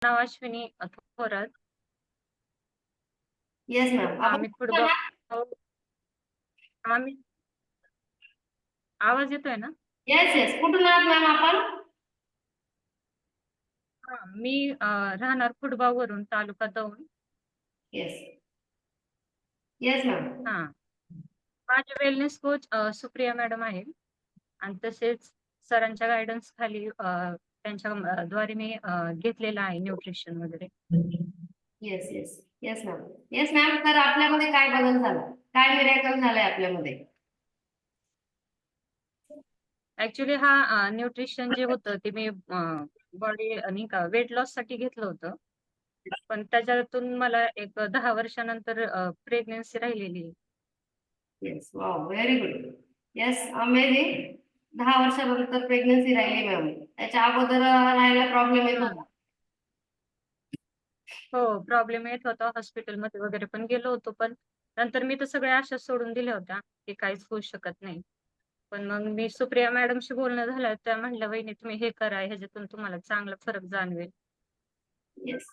नाव Ashwini Thorat. Yes ma'am. आपण आम्ही football आम्ही आवाज येतोय ना? येस येस, कुठून आहात मॅम आपण? मी राहणार फुटबॉलवरून, taluka Daund. Yes yes ma'am. हा, माझे वेलनेस कोच सुप्रिया मॅडम आहे आणि तसेच सरांच्या गायडन्स खाली त्यांच्या द्वारे मी घेतलेला आहे न्यूट्रिशन वगैरे. Yes yes yes ma'am. Yes ma'am, तर आपल्यामध्ये काय बदल झाला, काय मिरेकल झालंय आपल्यामध्ये? ऍक्च्युली हा न्यूट्रिशन जे होतं ते मी बॉडी नाही का वेट लॉस साठी घेतलं होतं, पण त्याच्यातून मला एक 10 वर्षानंतर प्रेग्नेन्सी राहिलेली. Yes, wow, very good. Yes, amazing. 10 वर्षानंतर प्रेग्नन्सी राहिली मॅम. त्याच्या अगोदर राहायला प्रॉब्लेम येत होता? हो, प्रॉब्लेम येत होता. हॉस्पिटलमध्ये वगैरे पण गेलो होतो, पण नंतर मी तर सगळ्या आशा सोडून दिल्या होत्या की काहीच होऊ शकत नाही. पण मग मी सुप्रिया मॅडमशी बोलणं झालं, त्या म्हणल्या, "वहिनी तुम्ही हे करा, ह्याच्यातून तुम्हाला चांगला फरक जाणवेल." येस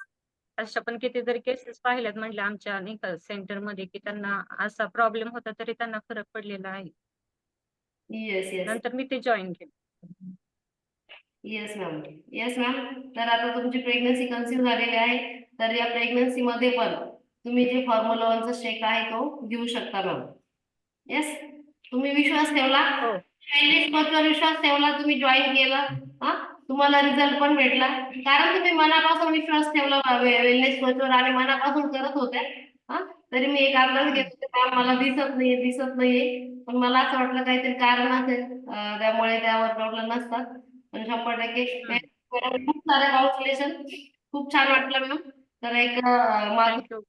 अशा पण कितीतरी केसेस पाहिल्यात म्हटल्या आमच्या नाही का सेंटरमध्ये, की त्यांना असा प्रॉब्लेम होता तरी त्यांना फरक पडलेला आहे. येस येस नंतर मी ते जॉईन केलं. Yes ma'am. येस मॅम, तर आता तुमची प्रेग्नन्सी कन्सिव्ह झालेली आहे, तर या प्रेग्नन्सी मध्ये पण तुम्ही जे फॉर्म्युला 1चा शेक आहे तो घेऊ शकता मॅम. येस, तुम्ही विश्वास ठेवला, हो. विश्वास ठेवला, तुम्ही जॉईन केलं, हा, तुम्हाला रिझल्ट पण भेटला, कारण तुम्ही मनापासून विश्वास ठेवला वेलनेस कोचवर आणि मनापासून करत होते. हा, तरी मी एक अंदाज घेत होते, मॅम मला दिसत नाहीये, पण मला असं वाटलं काहीतरी कारण असेल, त्यामुळे त्यावर प्रॉब्लेम नसतात. पण 100% हम्म. खूप सारे कॉन्ग्रॅच्युलेशन, खूप छान वाटलं मॅम. तर एक माझं थँक्यू.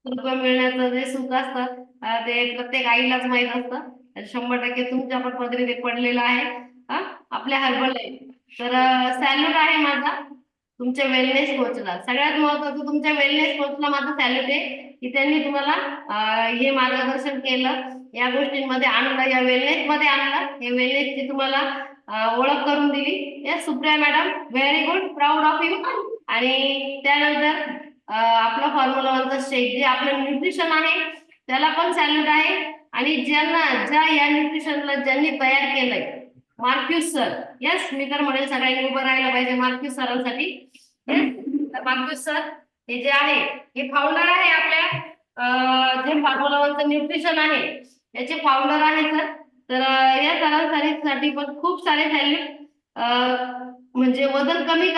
रुपये मिळण्याचं जे सुख असतं, ते प्रत्येक आईलाच माहित असतं. तर 100% तुमच्या पण पदरी ते पडलेलं आहे, हा, आपल्या हर्बल लाईफ. तर सॅल्यूट आहे माझा तुमच्या वेलनेस कोचला. सगळ्यात महत्वाचं, तुमच्या वेलनेस कोचला माझं सॅल्यूट आहे की त्यांनी तुम्हाला हे मार्गदर्शन केलं, या गोष्टींमध्ये आणलं, या वेलनेस मध्ये आणलं, हे वेलनेसची तुम्हाला ओळख करून दिली. Yes Supriya madam, very good, proud of you. आणि त्यानंतर आपला फॉर्म्युला 1चा शेक, जे आपलं न्यूट्रिशन आहे त्याला पण सॅल्यूट आहे. आणि ज्या या न्यूट्रिशनला ज्यांनी तयार केलंय, मार्क्यूस सर. येस, मी तर म्हणेल सगळ्यांनी उभं राहायला पाहिजे मार्क्यूस सरांसाठी. तर मार्क्यूस सर हे जे आहे, हे फाउंडर आहे आपल्या जे फॉर्म्युला 1चं न्यूट्रिशन आहे याचे फाउंडर आहे सर. तर या सरांसाठी पण खूप सारे सॅल्यूट. म्हणजे वजन कमी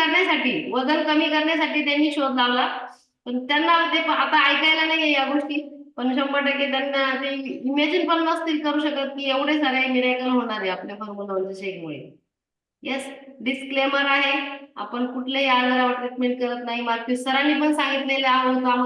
करण्यासाठी त्यांनी शोध लावला, पण त्यांना ते आता ऐकायला नाहीये या गोष्टी, पण 100% त्यांना ते इमॅजिन पण नसतील करू शकत की एवढे सारे मिरेकल होणार आहे आपल्या फॉर्म्युला 1च्या शेकमुळे. येस, डिस्क्लेमर आहे, आपण कुठल्याही आजारावर ट्रीटमेंट करत नाही. मार्क्यूस सरांनी पण सांगितलेलं आहे